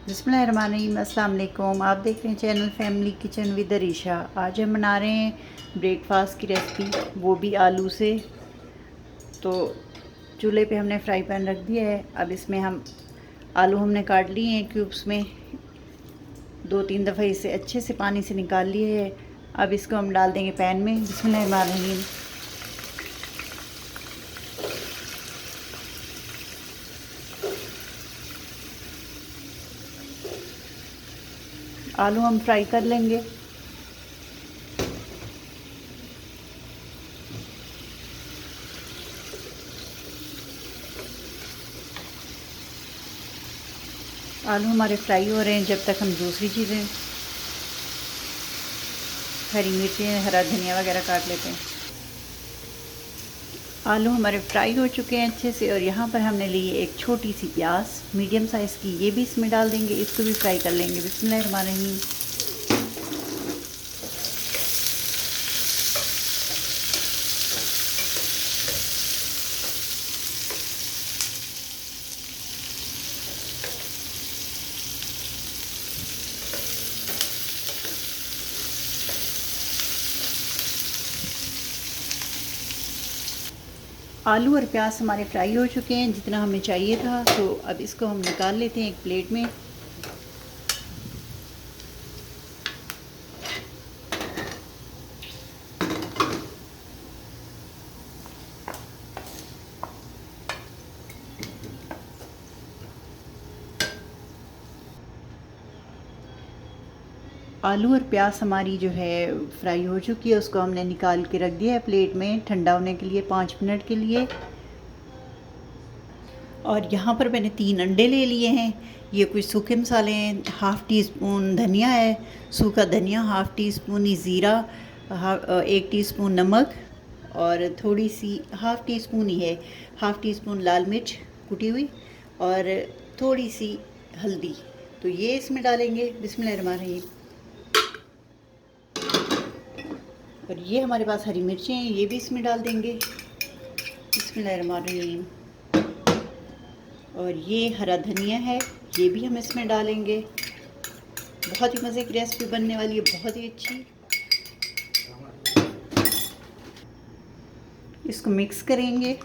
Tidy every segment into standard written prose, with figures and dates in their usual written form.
बिस्मिल्लाहिर्रहमानिर्रहीम, अस्सलाम वालेकुम। आप देख रहे हैं channel family kitchen with Arisha. आज हम बना रहे हैं ब्रेकफास्ट की रेसिपी, वो भी आलू से। तो चूल्हे पे हमने फ्राई पैन रख दिया है। अब इसमें हम आलू हमने काट लिए हैं क्यूब्स में, 2-3 दफ़ा इसे अच्छे से पानी से निकाल लिए है। अब इसको हम डाल देंगे पैन में। बिस्मिल्लाहिर्रहमानिर्रहीम। आलू हम फ्राई कर लेंगे। आलू हमारे फ्राई हो रहे हैं। जब तक हम दूसरी चीज़ें, हरी मिर्चें, हरा धनिया वगैरह काट लेते हैं। आलू हमारे फ्राई हो चुके हैं अच्छे से। और यहाँ पर हमने ली है एक छोटी सी प्याज मीडियम साइज़ की, ये भी इसमें डाल देंगे। इसको भी फ्राई कर लेंगे। बिस्मिल्लाहिर्रहमानिर्रहीम। आलू और प्याज हमारे फ्राई हो चुके हैं जितना हमें चाहिए था। तो अब इसको हम निकाल लेते हैं एक प्लेट में। आलू और प्याज हमारी जो है फ्राई हो चुकी है, उसको हमने निकाल के रख दिया है प्लेट में ठंडा होने के लिए 5 मिनट के लिए। और यहाँ पर मैंने 3 अंडे ले लिए हैं। ये कुछ सूखे मसाले हैं, हाफ़ टी स्पून धनिया है, सूखा धनिया, हाफ़ टी स्पून ही ज़ीरा, 1 टीस्पून नमक, और थोड़ी सी हाफ़ टी स्पून ही है, हाफ़ टी स्पून लाल मिर्च कुटी हुई, और थोड़ी सी हल्दी। तो ये इसमें डालेंगे। बिस्मिल्लाहिर्रहमानिर्रहीम। और ये हमारे पास हरी मिर्चें हैं, ये भी इसमें डाल देंगे। बिस्मिल्लाहिर्रहमानिर्रहीम। और ये हरा धनिया है, ये भी हम इसमें डालेंगे। बहुत ही मज़े की रेसिपी बनने वाली है, बहुत ही अच्छी। इसको मिक्स करेंगे।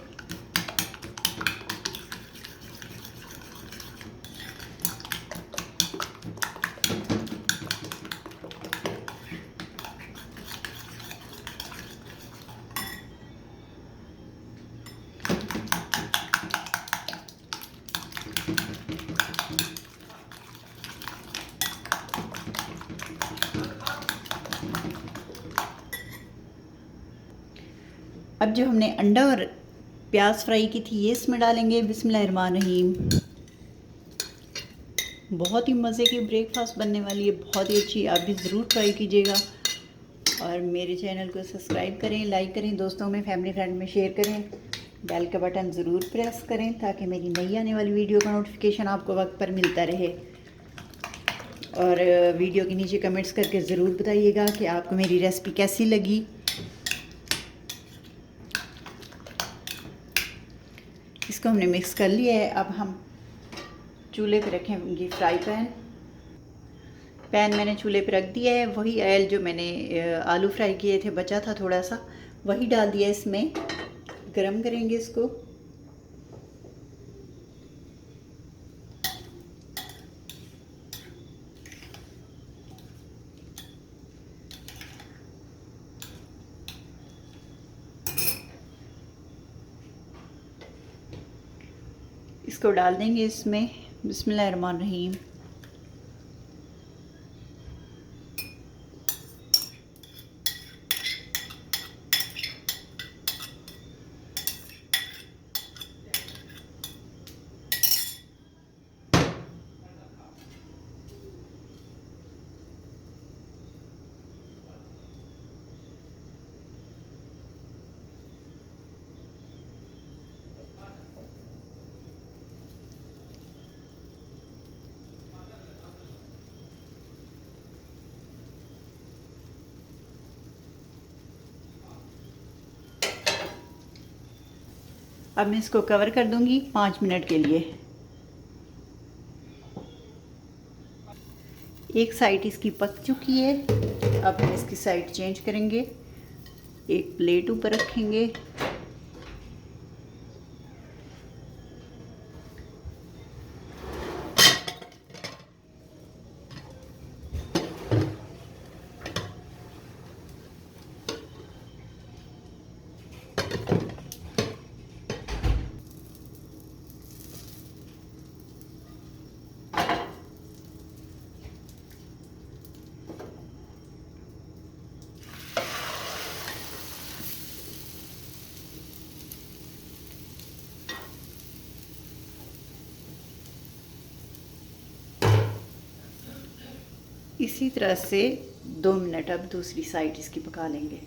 अब जो हमने अंडा और प्याज फ्राई की थी, ये इसमें डालेंगे। बिस्मिल्लाहिर्रहमानिर्रहीम। बहुत ही मज़े की ब्रेकफास्ट बनने वाली है, बहुत ही अच्छी। आप भी ज़रूर ट्राई कीजिएगा। और मेरे चैनल को सब्सक्राइब करें, लाइक करें, दोस्तों में, फैमिली फ्रेंड में शेयर करें। बेल का बटन ज़रूर प्रेस करें ताकि मेरी नई आने वाली वीडियो का नोटिफिकेशन आपको वक्त पर मिलता रहे। और वीडियो के नीचे कमेंट्स करके ज़रूर बताइएगा कि आपको मेरी रेसिपी कैसी लगी। इसको हमने मिक्स कर लिया है। अब हम चूल्हे पे रखेंगे फ्राई पैन। पैन मैंने चूल्हे पे रख दिया है। वही ऑयल जो मैंने आलू फ्राई किए थे, बचा था थोड़ा सा, वही डाल दिया इसमें। गरम करेंगे इसको। इसको डाल देंगे इसमें। बिस्मिल्लाहिर्रहमानिर्रहीम। अब मैं इसको कवर कर दूंगी 5 मिनट के लिए। एक साइड इसकी पक चुकी है। अब हम इसकी साइड चेंज करेंगे, एक प्लेट ऊपर रखेंगे। इसी तरह से 2 मिनट अब दूसरी साइड इसकी पका लेंगे।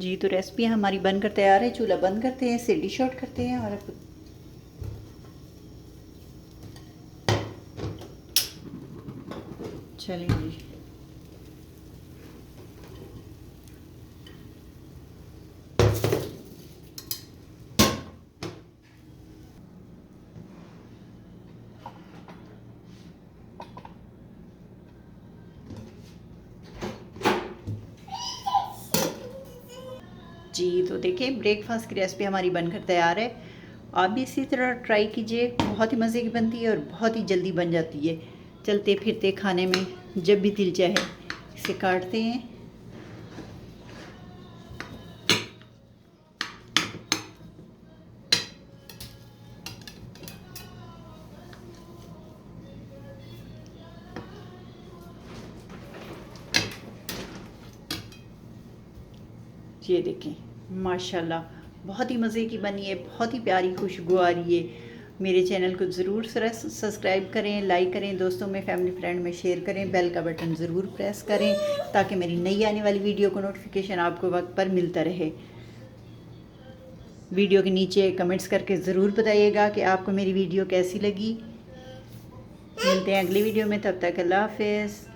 जी तो रेसिपी हमारी बनकर तैयार है। चूल्हा बंद करते हैं, इसे डिश आउट करते हैं। और अब चलिए जी, जी तो देखिए ब्रेकफास्ट की रेसिपी हमारी बनकर तैयार है। आप भी इसी तरह ट्राई कीजिए, बहुत ही मज़े की बनती है और बहुत ही जल्दी बन जाती है। चलते फिरते खाने में जब भी दिल चाहे इसे काटते हैं। ये देखें माशाल्लाह बहुत ही मज़े की बनी है, बहुत ही प्यारी खुशबू आ रही है। मेरे चैनल को ज़रूर सब्सक्राइब करें, लाइक करें, दोस्तों में फैमिली फ्रेंड में शेयर करें, बेल का बटन ज़रूर प्रेस करें ताकि मेरी नई आने वाली वीडियो को नोटिफिकेशन आपको वक्त पर मिलता रहे। वीडियो के नीचे कमेंट्स करके ज़रूर बताइएगा कि आपको मेरी वीडियो कैसी लगी। मिलते हैं अगली वीडियो में, तब तक अल्लाह हाफ़िज़।